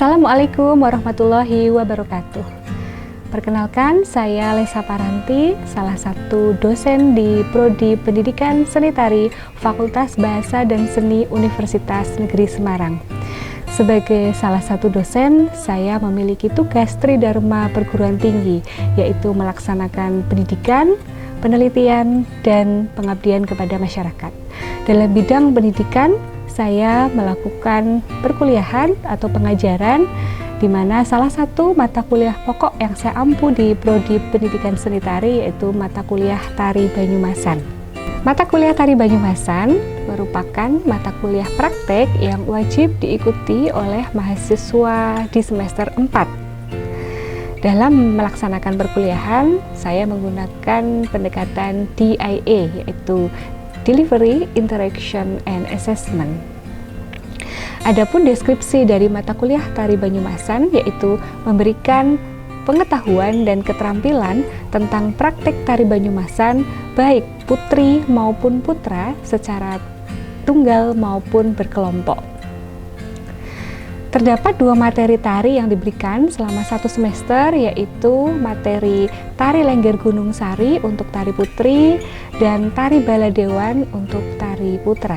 Assalamualaikum warahmatullahi wabarakatuh. Perkenalkan, saya Lesa Paranti, salah satu dosen di Prodi Pendidikan Seni Tari Fakultas Bahasa dan Seni Universitas Negeri Semarang. Sebagai salah satu dosen, saya memiliki tugas tridharma perguruan tinggi, yaitu melaksanakan pendidikan, penelitian, dan pengabdian kepada masyarakat. Dalam bidang pendidikan, saya melakukan perkuliahan atau pengajaran di mana salah satu mata kuliah pokok yang saya ampu di Prodi Pendidikan Seni Tari yaitu mata kuliah Tari Banyumasan. Mata kuliah Tari Banyumasan merupakan mata kuliah praktek yang wajib diikuti oleh mahasiswa di semester 4. Dalam melaksanakan perkuliahan, saya menggunakan pendekatan DIA, yaitu Delivery, Interaction, and Assessment. Adapun deskripsi dari mata kuliah Tari Banyumasan yaitu memberikan pengetahuan dan keterampilan tentang praktek Tari Banyumasan baik putri maupun putra secara tunggal maupun berkelompok. Terdapat 2 materi tari yang diberikan selama 1 semester, yaitu materi Tari Lengger Gunung Sari untuk tari putri dan Tari Baladewan untuk tari putra.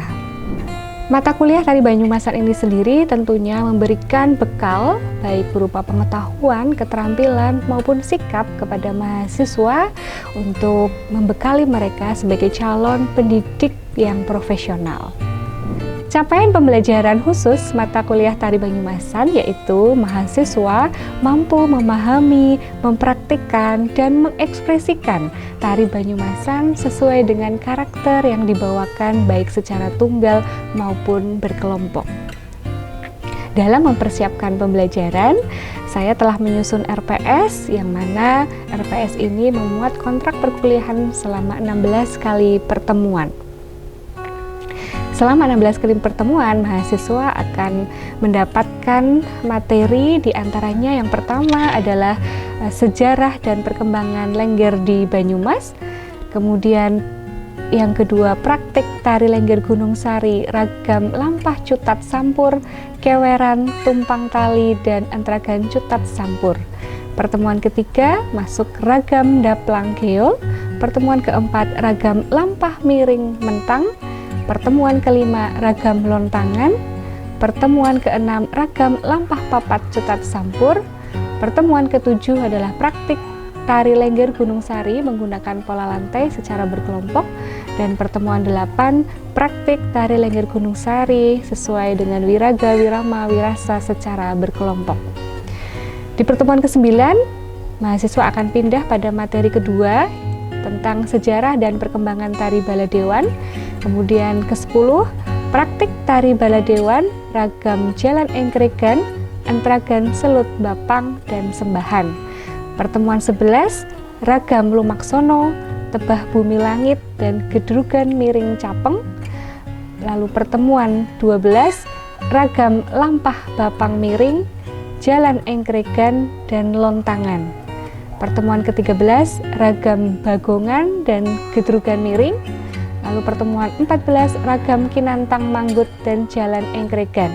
Mata kuliah Tari Banyumasan ini sendiri tentunya memberikan bekal baik berupa pengetahuan, keterampilan maupun sikap kepada mahasiswa untuk membekali mereka sebagai calon pendidik yang profesional. Capaian pembelajaran khusus mata kuliah Tari Banyumasan yaitu mahasiswa mampu memahami, mempraktikkan, dan mengekspresikan Tari Banyumasan sesuai dengan karakter yang dibawakan baik secara tunggal maupun berkelompok. Dalam mempersiapkan pembelajaran, saya telah menyusun RPS yang mana RPS ini memuat kontrak perkuliahan selama 16 kali pertemuan. Selama 16 kali pertemuan, mahasiswa akan mendapatkan materi diantaranya yang pertama adalah sejarah dan perkembangan lengger di Banyumas, kemudian yang kedua praktik Tari Lengger Gunung Sari, ragam lampah cutat sampur, keweran, tumpang tali, dan entragan cutat sampur. Pertemuan ketiga masuk ragam daplang geol, pertemuan keempat ragam lampah miring mentang, pertemuan kelima ragam lontangan, pertemuan keenam ragam lampah papat cutat sampur, pertemuan ketujuh adalah praktik Tari Lengger Gunung Sari menggunakan pola lantai secara berkelompok, dan pertemuan 8 praktik Tari Lengger Gunung Sari sesuai dengan wiraga, wirama, wirasa secara berkelompok. Di pertemuan ke-9, mahasiswa akan pindah pada materi kedua tentang sejarah dan perkembangan Tari Baladewan. Kemudian ke-10, praktik Tari Baladewan, ragam jalan engkregan, entragan selut bapang, dan sembahan. Pertemuan 11, ragam lumaksono, tebah bumi langit, dan gedrugan miring capeng. Lalu pertemuan 12, ragam lampah bapang miring, jalan engkregan, dan lontangan. Pertemuan ke-13, ragam bagongan dan gedrugan miring. Lalu pertemuan 14, ragam kinantang manggut dan jalan engkregan.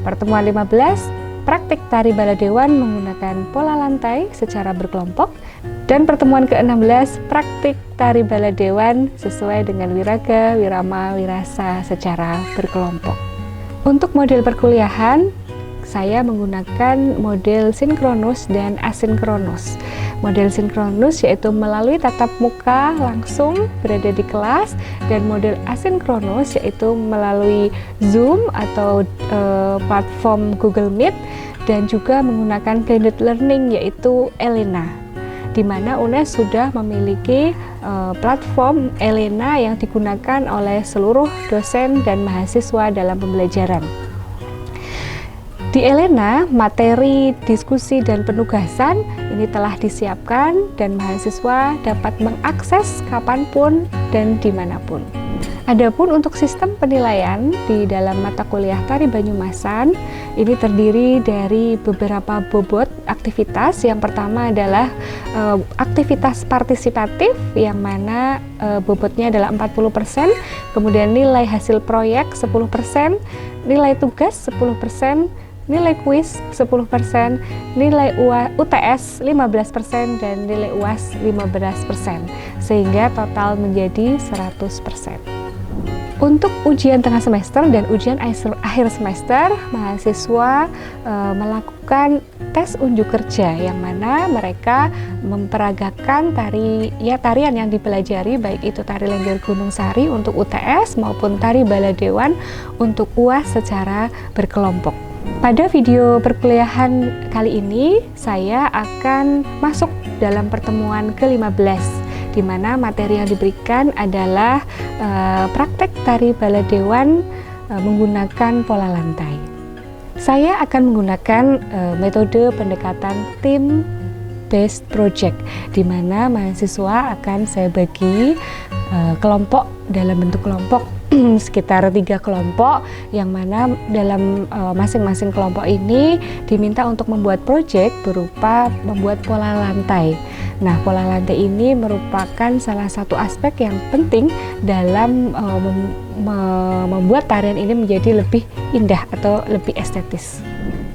Pertemuan 15, praktik Tari Baladewan menggunakan pola lantai secara berkelompok. Dan pertemuan ke-16, praktik Tari Baladewan sesuai dengan wiraga, wirama, wirasa secara berkelompok. Untuk model perkuliahan, saya menggunakan model sinkronus dan asinkronus. Model sinkronus yaitu melalui tatap muka langsung berada di kelas, dan model asinkronus yaitu melalui Zoom atau platform Google Meet, dan juga menggunakan blended learning yaitu Elena, di mana UNES sudah memiliki platform Elena yang digunakan oleh seluruh dosen dan mahasiswa dalam pembelajaran. Di Elena, materi, diskusi, dan penugasan ini telah disiapkan dan mahasiswa dapat mengakses kapanpun dan dimanapun. Adapun untuk sistem penilaian di dalam mata kuliah Tari Banyumasan, ini terdiri dari beberapa bobot aktivitas. Yang pertama adalah aktivitas partisipatif yang mana bobotnya adalah 40%, kemudian nilai hasil proyek 10%, nilai tugas 10%, nilai kuis 10%, nilai UTS 15%, dan nilai UAS 15%, sehingga total menjadi 100%. Untuk ujian tengah semester dan ujian akhir semester, mahasiswa melakukan tes unjuk kerja, yang mana mereka memperagakan tarian yang dipelajari, baik itu tari Lengger Gunung Sari untuk UTS maupun tari Baladewan untuk UAS secara berkelompok. Pada video perkuliahan kali ini, saya akan masuk dalam pertemuan ke-15, di mana materi yang diberikan adalah praktek tari Baladewan menggunakan pola lantai. Saya akan menggunakan metode pendekatan tim based project, di mana mahasiswa akan saya bagi kelompok dalam bentuk kelompok sekitar 3 kelompok, yang mana dalam masing-masing kelompok ini diminta untuk membuat proyek berupa membuat pola lantai. Nah, pola lantai ini merupakan salah satu aspek yang penting dalam membuat tarian ini menjadi lebih indah atau lebih estetis.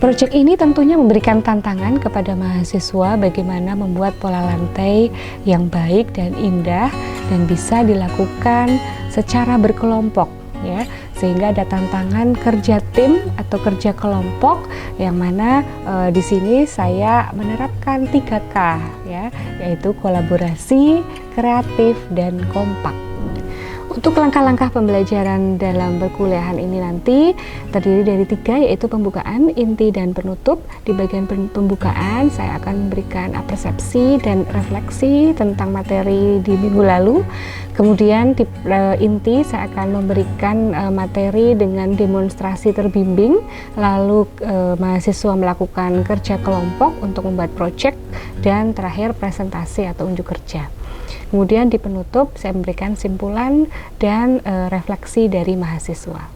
Proyek ini tentunya memberikan tantangan kepada mahasiswa bagaimana membuat pola lantai yang baik dan indah dan bisa dilakukan secara berkelompok, ya, sehingga ada tantangan kerja tim atau kerja kelompok, yang mana di sini saya menerapkan 3K, ya, yaitu kolaborasi, kreatif, dan kompak. Untuk langkah-langkah pembelajaran dalam perkuliahan ini nanti terdiri dari 3, yaitu pembukaan, inti, dan penutup. Di bagian pembukaan saya akan memberikan persepsi dan refleksi tentang materi di minggu lalu. Kemudian di inti saya akan memberikan materi dengan demonstrasi terbimbing, lalu mahasiswa melakukan kerja kelompok untuk membuat proyek, dan terakhir presentasi atau unjuk kerja. Kemudian di penutup saya memberikan simpulan dan refleksi dari mahasiswa.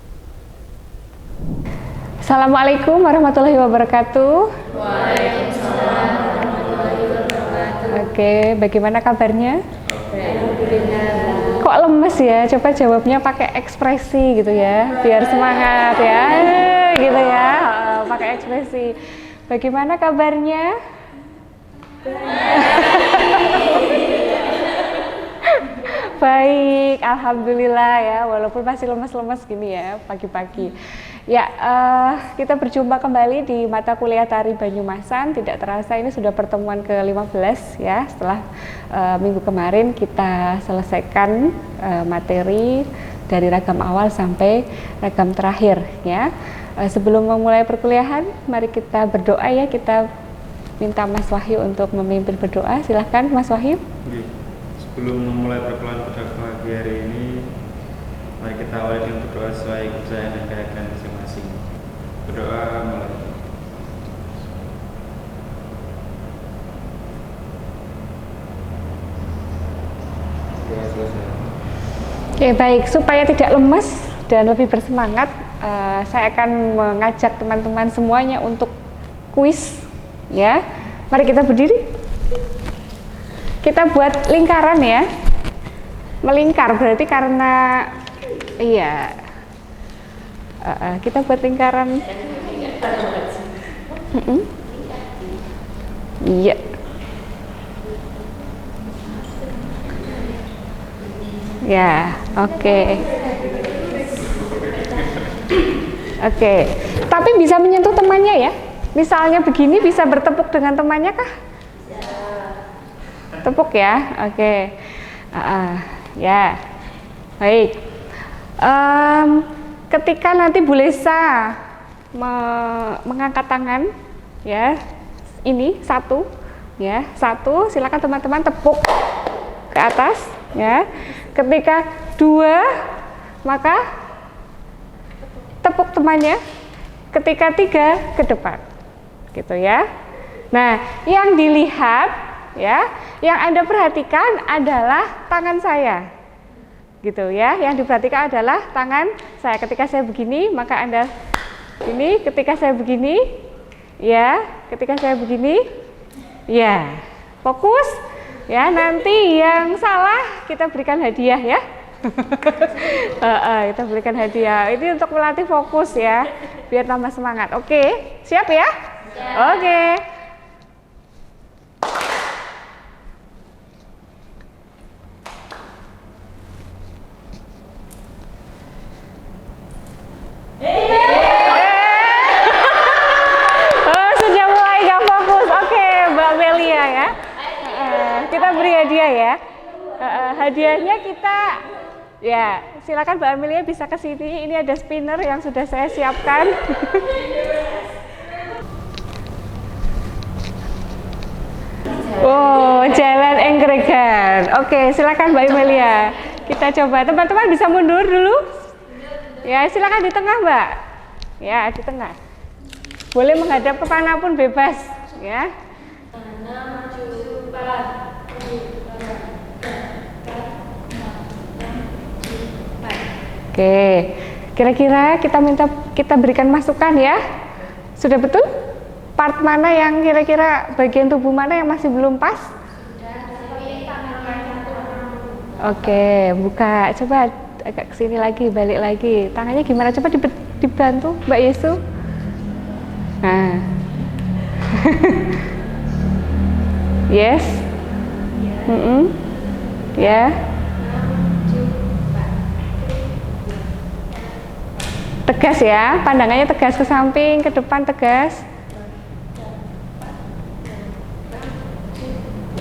Assalamualaikum warahmatullahi wabarakatuh. Waalaikumsalam warahmatullahi wabarakatuh. Oke, bagaimana kabarnya? Alhamdulillah. Kok lemes ya? Coba jawabnya pakai ekspresi gitu ya, biar semangat ya, gitu ya. Pakai ekspresi. Bagaimana kabarnya? Baik, alhamdulillah ya, walaupun masih lemes-lemes gini ya pagi-pagi. Ya, kita berjumpa kembali di mata kuliah Tari Banyumasan. Tidak terasa ini sudah pertemuan ke-15 ya, setelah minggu kemarin kita selesaikan materi dari ragam awal sampai ragam terakhir ya. Sebelum memulai perkuliahan, mari kita berdoa ya. Kita minta Mas Wahyu untuk memimpin berdoa. Silahkan Mas Wahyu. Sebelum memulai perkuliahan pada pagi hari ini, mari kita awali dengan berdoa sesuai kepercayaan dan keyakinan masing-masing. Berdoa mulai. Oke, baik, supaya tidak lemes dan lebih bersemangat, saya akan mengajak teman-teman semuanya untuk kuis ya. Mari kita berdiri. Kita buat lingkaran ya. Melingkar berarti karena iya. Kita buat lingkaran. Iya. Ya, oke. Oke. Tapi bisa menyentuh temannya ya. Misalnya begini, bisa bertepuk dengan temannya kah? Tepuk ya, oke. Ya, baik. Ketika nanti Bu Lesa mengangkat tangan, ya, ini 1, ya, 1. Silakan teman-teman tepuk ke atas, ya. Ketika 2, maka tepuk temannya. Ketika 3, ke depan, gitu ya. Nah, yang dilihat ya, yang Anda perhatikan adalah tangan saya, gitu ya. Yang diperhatikan adalah tangan saya. Ketika saya begini, maka Anda ini. Ketika saya begini, ya. Ketika saya begini, ya. Fokus, ya. Nanti yang salah kita berikan hadiah ya. Kita berikan hadiah. Ini untuk melatih fokus ya. biar tambah semangat. Oke, siap ya? Oke. Oh, sudah mulai gak fokus. Oke, Mbak Melia ya. Kita beri hadiah ya. Hadiahnya kita, ya silakan Mbak Amelia bisa ke sini. Ini ada spinner yang sudah saya siapkan. Oh, Jalan Engkregan. Oke, silakan Mbak Amelia. Kita coba. Teman-teman bisa mundur dulu. Ya, silakan di tengah, Mbak. Ya, di tengah. Boleh menghadap ke manapun bebas, ya. Oke, kira-kira kita berikan masukan ya. Sudah betul? Part mana yang kira-kira bagian tubuh mana yang masih belum pas? Oke, buka. Coba agak kesini lagi, balik lagi. Tangannya gimana? Coba dibantu Mbak Yesu. Nah. Yes. Ya. Tegas ya, pandangannya tegas ke samping, ke depan tegas.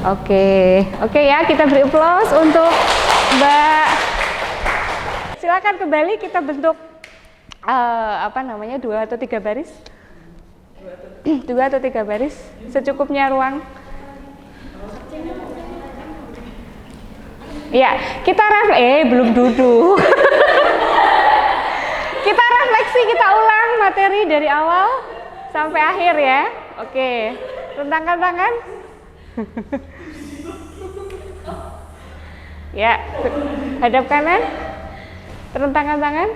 Oke ya, kita beri aplaus untuk Mbak. Silakan kembali kita bentuk 2 atau 3 baris. 2 atau 3 baris, secukupnya ruang. Ya, kita belum duduk. Kita refleksi, kita ulang materi dari awal sampai akhir ya. Oke, rentangkan tangan. Ya, hadap kanan, rentangkan tangan.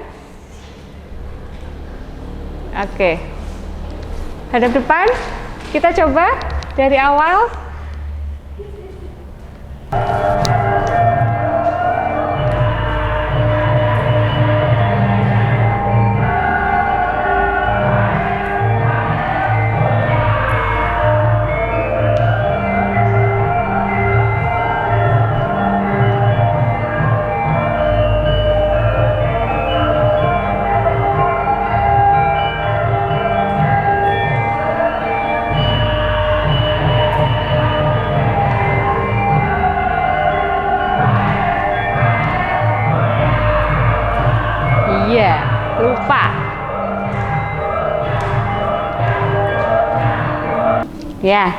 Oke, hadap depan. Kita coba dari awal. Lupa. Ya,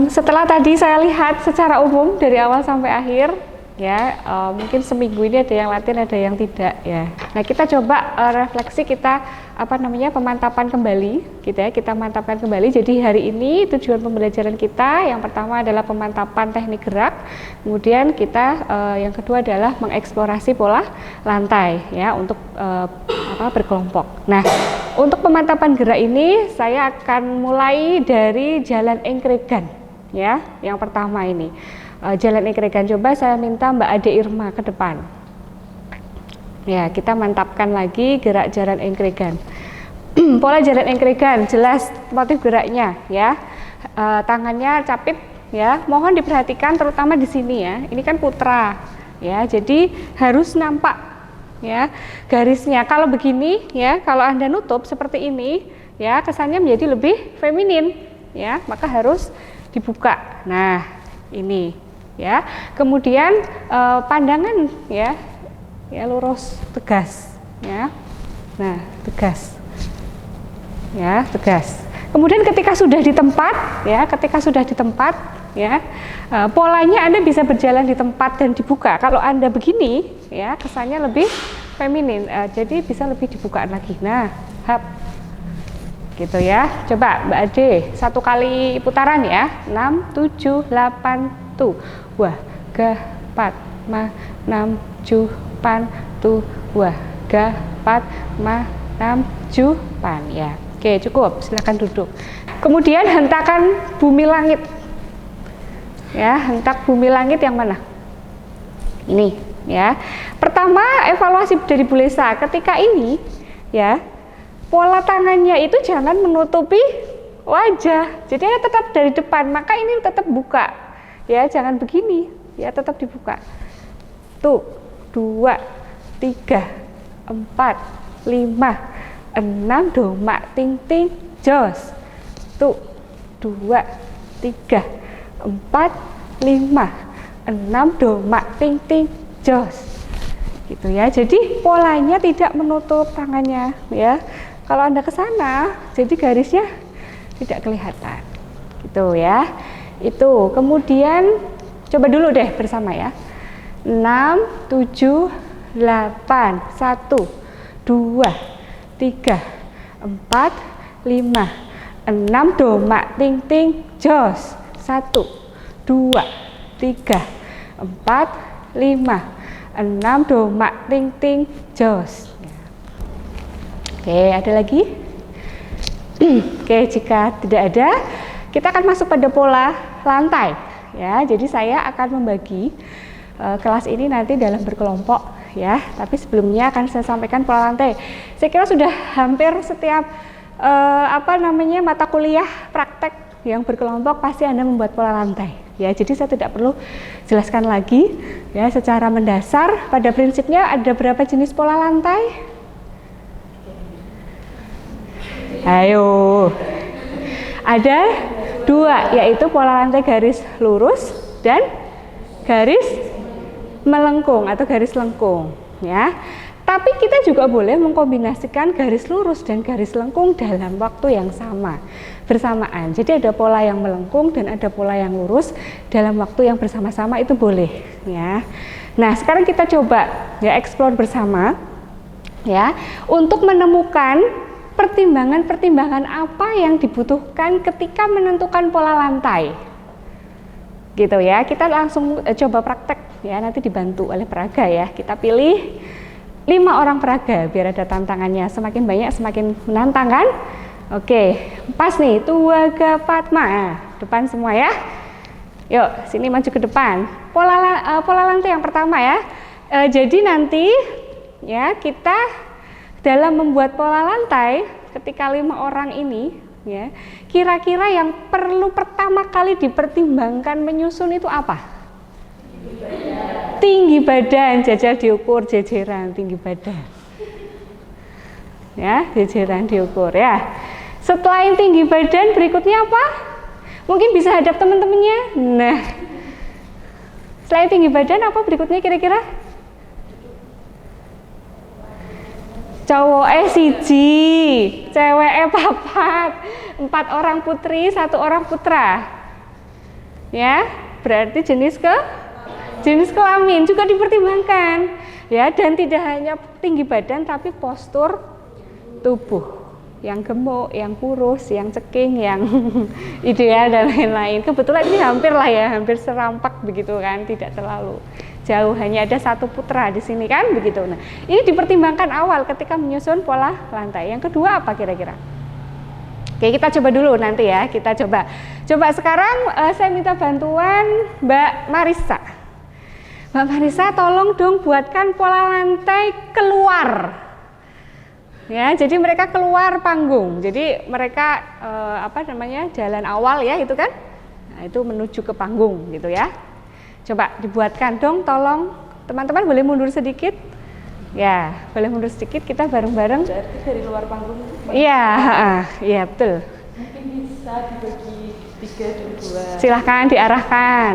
setelah tadi saya lihat secara umum dari awal sampai akhir, ya mungkin seminggu ini ada yang latihan, ada yang tidak ya. Nah, kita coba refleksi, kita pemantapan kembali, gitu ya. Kita mantapkan kembali. Jadi hari ini tujuan pembelajaran kita yang pertama adalah pemantapan teknik gerak, kemudian kita yang kedua adalah mengeksplorasi pola lantai ya untuk berkelompok. Nah, untuk pemantapan gerak ini saya akan mulai dari Jalan Engkregan ya. Yang pertama ini Jalan Engkregan. Coba saya minta Mbak Ade Irma ke depan. Ya, kita mantapkan lagi gerak Jalan Engkregan. Pola Jalan Engkregan, jelas motif geraknya ya. Tangannya capit ya. Mohon diperhatikan terutama di sini ya. Ini kan putra ya. Jadi harus nampak ya garisnya. Kalau begini ya, kalau Anda nutup seperti ini ya, kesannya menjadi lebih feminin ya. Maka harus dibuka. Nah, ini ya. Kemudian pandangan ya lurus, tegas ya. Nah, tegas ya, tegas. Kemudian ketika sudah di tempat ya, polanya Anda bisa berjalan di tempat dan dibuka. Kalau Anda begini ya, kesannya lebih feminin, jadi bisa lebih dibuka lagi. Nah, hap gitu ya. Coba Mbak Ade 1 kali putaran ya. 6, 7, 8 tuh. Wah, ga, 4, ma, 6, 7, pan, tuh. Wah, ga, 4, ma, 6, 7, pan ya. Oke, cukup. Silakan duduk. Kemudian hentakan bumi langit. Ya, hentak bumi langit yang mana? Ini ya. Pertama, evaluasi dari Bu Lesa. Ketika ini ya, pola tangannya itu jangan menutupi wajah. Jadi tetap dari depan, maka ini tetap buka. Ya, jangan begini. Ya, tetap dibuka. Tuh, 2, 3, 4, 5, 6, domak, ting ting, jos. Tuh, 2, 3, 4, 5, 6, domak, ting ting, jos. Gitu ya. Jadi polanya tidak menutup tangannya, ya. Kalau Anda ke sana, jadi garisnya tidak kelihatan. Gitu ya. Itu. Kemudian coba dulu deh bersama ya. 6, 7, 8, 1, 2, 3, 4, 5, 6, domak, ting ting, jos. 1, 2, 3, 4, 5, 6, domak, ting ting, jos. Oke, ada lagi? Oke, jika tidak ada, kita akan masuk pada pola lantai. Ya, jadi saya akan membagi kelas ini nanti dalam berkelompok ya. Tapi sebelumnya akan saya sampaikan pola lantai. Saya kira sudah hampir setiap mata kuliah praktek yang berkelompok pasti Anda membuat pola lantai. Ya, jadi saya tidak perlu jelaskan lagi ya secara mendasar. Pada prinsipnya ada berapa jenis pola lantai? Ayo. Ada 2, yaitu pola lantai garis lurus dan garis melengkung atau garis lengkung ya. Tapi kita juga boleh mengkombinasikan garis lurus dan garis lengkung dalam waktu yang sama bersamaan. Jadi ada pola yang melengkung dan ada pola yang lurus dalam waktu yang bersama-sama, itu boleh ya. Nah, sekarang kita coba ya explore bersama ya untuk menemukan pertimbangan-pertimbangan apa yang dibutuhkan ketika menentukan pola lantai. Gitu ya. Kita langsung coba praktek ya, nanti dibantu oleh peraga ya. Kita pilih 5 orang peraga biar ada tantangannya, semakin banyak semakin menantang kan? Oke, pas nih, Tuaga Fatma, depan semua ya. Yuk, sini maju ke depan. Pola lantai yang pertama ya. Jadi nanti ya kita dalam membuat pola lantai ketika 5 orang ini ya, kira-kira yang perlu pertama kali dipertimbangkan menyusun itu apa? Tinggi badan, jajal diukur jejeran tinggi badan. Ya, jejeran diukur ya. Setelah yang tinggi badan, berikutnya apa? Mungkin bisa hadap teman-temannya. Nah, selain tinggi badan, apa berikutnya kira-kira? Cowok siji, cewek papat, 4 orang putri, 1 orang putra. Ya, berarti jenis kelamin juga dipertimbangkan. Ya, dan tidak hanya tinggi badan tapi postur tubuh. Yang gemuk, yang kurus, yang ceking, yang ideal dan lain-lain. Kebetulan ini hampir lah ya, hampir serampak begitu kan, tidak terlalu jauh, hanya ada 1 putra di sini kan begitu. Nah, ini dipertimbangkan awal ketika menyusun pola lantai. Yang kedua apa kira-kira? Oke, kita coba dulu nanti ya. Kita coba sekarang saya minta bantuan Mbak Marisa. Mbak Marisa, tolong dong buatkan pola lantai keluar. Ya, jadi mereka keluar panggung. Jadi mereka jalan awal ya itu kan. Nah, itu menuju ke panggung gitu ya. Coba dibuatkan dong, tolong. Teman-teman boleh mundur sedikit? Ya, boleh mundur sedikit, kita bareng-bareng. Berarti dari luar panggung. Iya, iya betul. Mungkin bisa dibagi 3 dan 2. Silahkan diarahkan.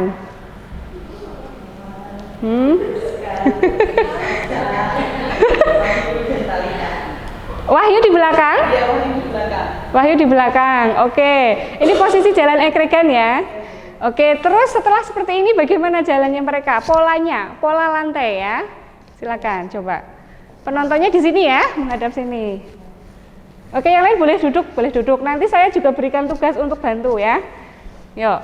Wahyu di belakang? Iya, Wahyu di belakang. Wahyu di belakang. Oke, ini posisi jalan ekregan ya. Oke, terus setelah seperti ini bagaimana jalannya mereka? Polanya, pola lantai ya. Silakan coba. Penontonnya di sini ya, menghadap sini. Oke, yang lain boleh duduk. Nanti saya juga berikan tugas untuk bantu ya. Yuk.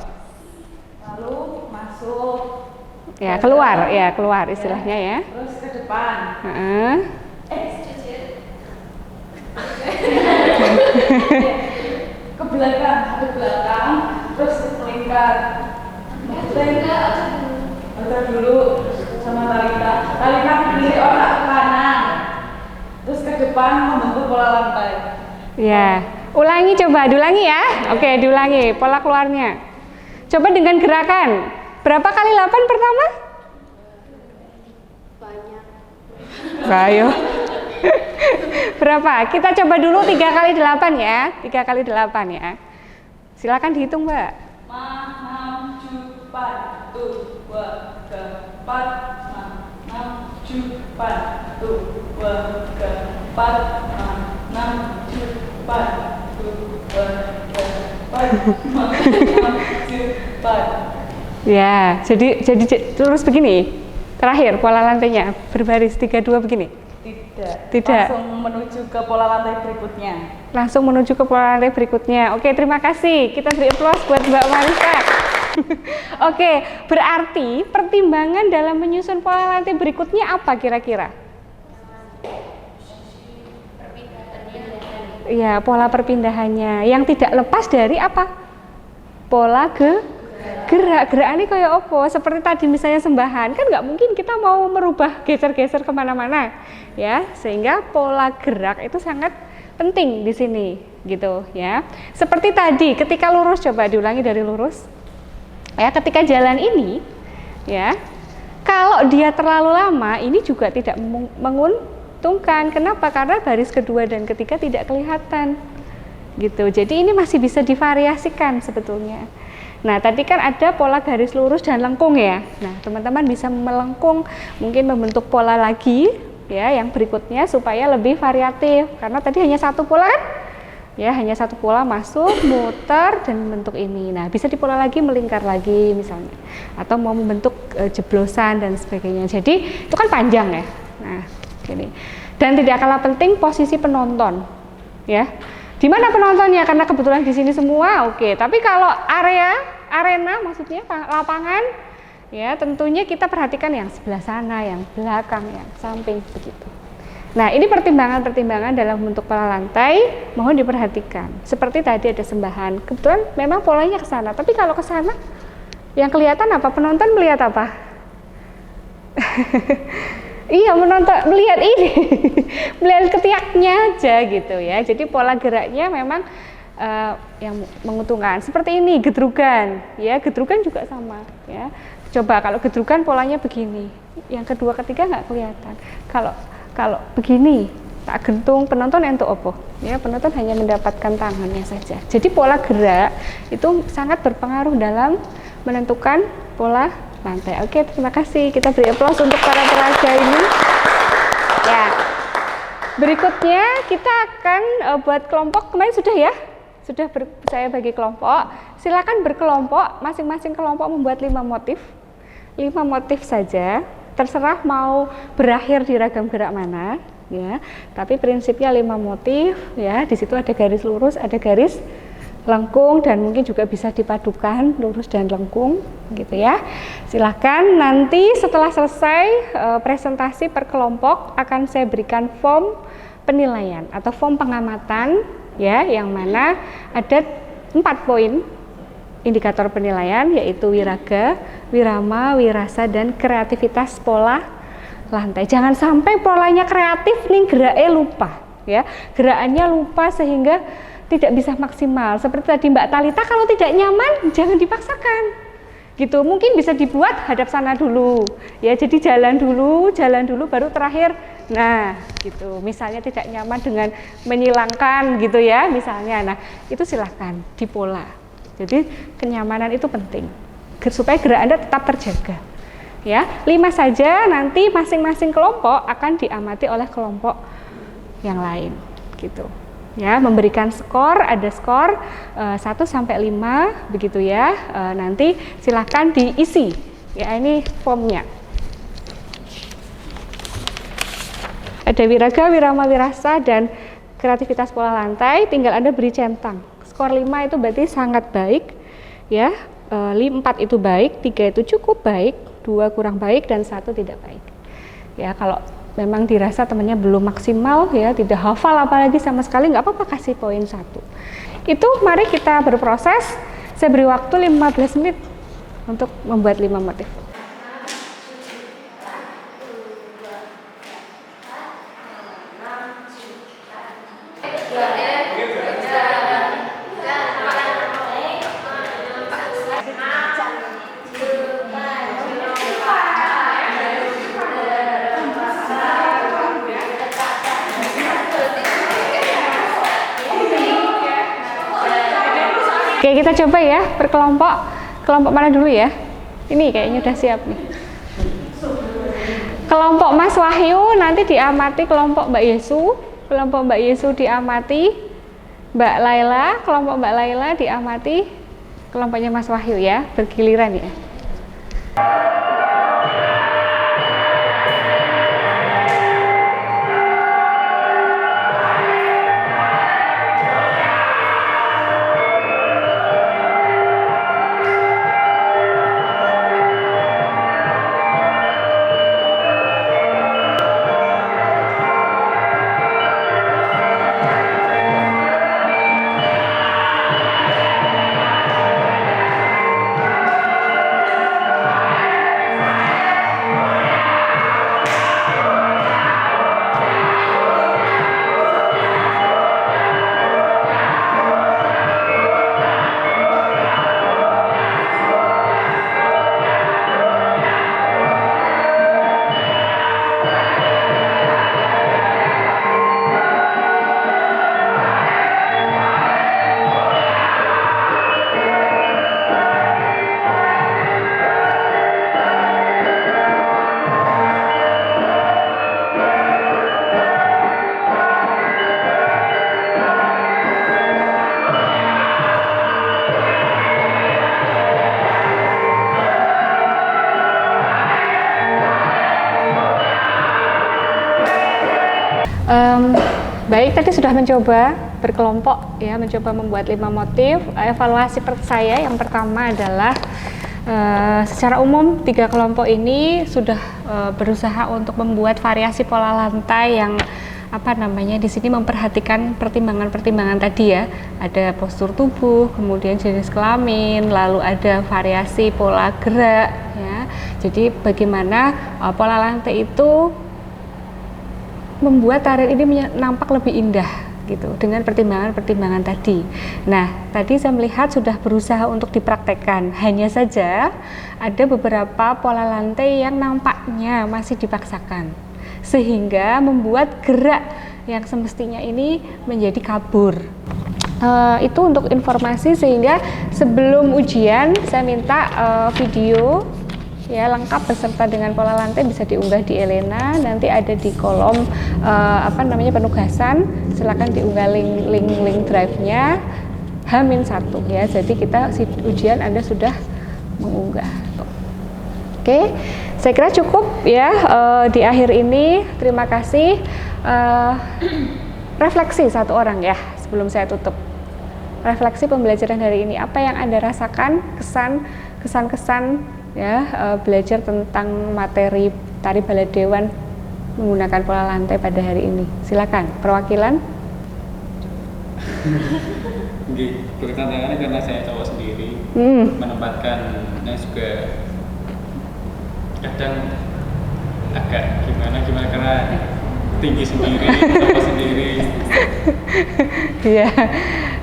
Lalu masuk. Ya, keluar istilahnya ya. Terus ke depan. Ke belakang, terus melingkar. Melingkar dulu sama Talita pilih otak ke kanan. Terus ke depan membentuk pola lantai. Ya, ulangi coba, diulangi ya. Oke, diulangi pola keluarnya. Coba dengan gerakan. Berapa kali 8 pertama? Banyak. Ayo. Berapa? Kita coba dulu 3 kali 8 ya. 3 kali 8 ya. Silakan dihitung, Mbak. 5, 6, 7, 8, 2, 3, 4, 5, 6, 7, 8, 2, 3, 4, 5, 6, 7, 8, 2, 3, 4, 5, 6, 7, 8. Ya, jadi terus begini. Terakhir pola lantainya berbaris 3-2 begini. Tidak. Langsung menuju ke pola lantai berikutnya. Langsung menuju ke pola lantai berikutnya. Oke, terima kasih. Kita beri aplaus buat Mbak Marisa. Oke, berarti pertimbangan dalam menyusun pola lantai berikutnya apa kira-kira? Iya, pola perpindahannya. Yang tidak lepas dari apa? Pola gerak ini kayak apa? Seperti tadi misalnya sembahan, kan nggak mungkin kita mau merubah geser-geser kemana-mana, ya. Sehingga pola gerak itu sangat penting di sini, gitu, ya. Seperti tadi, ketika lurus, coba diulangi dari lurus. Ya, ketika jalan ini, ya, kalau dia terlalu lama, ini juga tidak menguntungkan. Kenapa? Karena baris kedua dan ketiga tidak kelihatan, gitu. Jadi ini masih bisa divariasikan sebetulnya. Nah, tadi kan ada pola garis lurus dan lengkung ya. Nah, teman-teman bisa melengkung, mungkin membentuk pola lagi ya yang berikutnya supaya lebih variatif. Karena tadi hanya satu pola kan? Ya, hanya satu pola masuk, muter dan membentuk ini. Nah, bisa dipola lagi, melingkar lagi misalnya. Atau mau membentuk jeblosan dan sebagainya. Jadi, itu kan panjang ya. Nah, gini. Dan tidak kalah penting posisi penonton. Ya. Di mana penontonnya? Karena kebetulan di sini semua, oke. Tapi kalau arena maksudnya lapangan, ya tentunya kita perhatikan yang sebelah sana, yang belakang, yang samping begitu. Nah, ini pertimbangan-pertimbangan dalam bentuk pola lantai, mohon diperhatikan. Seperti tadi ada sembahan, kebetulan memang polanya ke sana. Tapi kalau ke sana, yang kelihatan apa? Penonton melihat apa? Iya, melihat ini, melihat ketiaknya aja gitu ya. Jadi pola geraknya memang yang menguntungkan. Seperti ini gedrugan, ya gedrugan juga sama. Ya, coba kalau gedrugan polanya begini, yang kedua ketiga nggak kelihatan. Kalau begini, tak gentung penonton untuk opo. Ya, penonton hanya mendapatkan tangannya saja. Jadi pola gerak itu sangat berpengaruh dalam menentukan pola lantai. Oke, terima kasih. Kita beri aplaus untuk para peraga ini. Ya. Berikutnya kita akan buat kelompok. Kemarin sudah ya? Sudah saya bagi kelompok. Silakan berkelompok, masing-masing kelompok membuat 5 motif. 5 motif saja. Terserah mau berakhir di ragam gerak mana, ya. Tapi prinsipnya 5 motif, ya. Di situ ada garis lurus, ada garis lengkung dan mungkin juga bisa dipadukan lurus dan lengkung gitu ya. Silahkan nanti setelah selesai presentasi per kelompok akan saya berikan form penilaian atau form pengamatan ya, yang mana ada 4 poin indikator penilaian, yaitu wiraga, wirama, wirasa, dan kreativitas pola lantai. Jangan sampai polanya kreatif nih geraknya lupa ya, gerakannya lupa sehingga tidak bisa maksimal. Seperti tadi Mbak Talita, kalau tidak nyaman jangan dipaksakan gitu. Mungkin bisa dibuat hadap sana dulu ya, jadi jalan dulu baru terakhir. Nah gitu, misalnya tidak nyaman dengan menyilangkan gitu ya misalnya. Nah itu silahkan dipola. Jadi kenyamanan itu penting supaya gerak Anda tetap terjaga ya. 5 saja, nanti masing-masing kelompok akan diamati oleh kelompok yang lain gitu ya, memberikan skor, ada skor 1 sampai 5 begitu ya. Nanti silahkan diisi ya, ini formnya. Ada wiraga, wirama, wirasa, dan kreativitas pola lantai, tinggal Anda beri centang. Skor 5 itu berarti sangat baik ya, 4 itu baik, 3 itu cukup baik, 2 kurang baik, dan 1 tidak baik ya. Kalau memang dirasa temannya belum maksimal ya, tidak hafal apalagi sama sekali, nggak apa-apa, kasih poin 1. Itu mari kita berproses. Saya beri waktu 15 menit untuk membuat 5 motif. Oke, kita coba ya berkelompok. Kelompok mana dulu ya? Ini kayaknya udah siap nih. Kelompok Mas Wahyu nanti diamati kelompok Mbak Yesu. Kelompok Mbak Yesu diamati Mbak Laila. Kelompok Mbak Laila diamati kelompoknya Mas Wahyu ya. Bergiliran ya. Baik, tadi sudah mencoba berkelompok ya, mencoba membuat 5 motif. Evaluasi saya yang pertama adalah secara umum 3 kelompok ini sudah berusaha untuk membuat variasi pola lantai yang di sini memperhatikan pertimbangan-pertimbangan tadi ya. Ada postur tubuh, kemudian jenis kelamin, lalu ada variasi pola gerak ya. Jadi bagaimana pola lantai itu membuat tarian ini nampak lebih indah gitu dengan pertimbangan-pertimbangan tadi. Nah, tadi saya melihat sudah berusaha untuk dipraktekkan. Hanya saja ada beberapa pola lantai yang nampaknya masih dipaksakan, sehingga membuat gerak yang semestinya ini menjadi kabur. Itu untuk informasi, sehingga sebelum ujian saya minta video ya lengkap beserta dengan pola lantai bisa diunggah di Elena, nanti ada di kolom penugasan, silakan diunggah link drive-nya H-1 ya. Jadi kita ujian Anda sudah mengunggah. Oke, saya kira cukup ya di akhir ini. Terima kasih. Refleksi satu orang ya sebelum saya tutup. Refleksi pembelajaran hari ini, apa yang Anda rasakan, kesan-kesan ya belajar tentang materi tari baladewan menggunakan pola lantai pada hari ini. Silakan perwakilan. Tantangannya karena saya cowok sendiri, menempatkannya juga kadang agak gimana karena tinggi sendiri, cowok sendiri. Iya.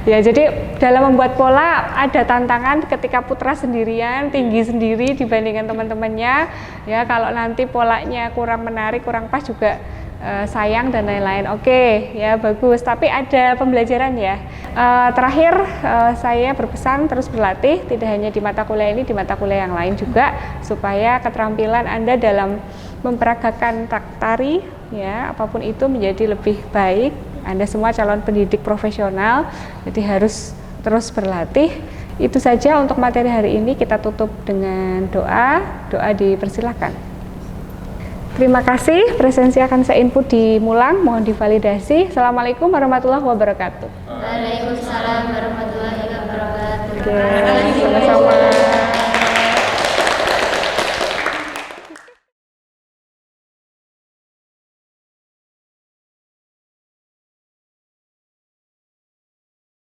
Ya, jadi dalam membuat pola ada tantangan ketika putra sendirian, tinggi sendiri dibandingkan teman-temannya. Ya, kalau nanti polanya kurang menarik, kurang pas juga sayang dan lain-lain. Oke, ya bagus. Tapi ada pembelajaran ya. Terakhir saya berpesan terus berlatih, tidak hanya di mata kuliah ini, di mata kuliah yang lain juga, supaya keterampilan Anda dalam memperagakan tari, ya apapun itu menjadi lebih baik. Anda semua calon pendidik profesional, jadi harus terus berlatih. Itu saja untuk materi hari ini. Kita tutup dengan doa. Doa dipersilakan. Terima kasih. Presensi akan saya input di Mulang, mohon divalidasi. Assalamualaikum warahmatullahi wabarakatuh. Waalaikumsalam warahmatullahi wabarakatuh. Oke, sama-sama.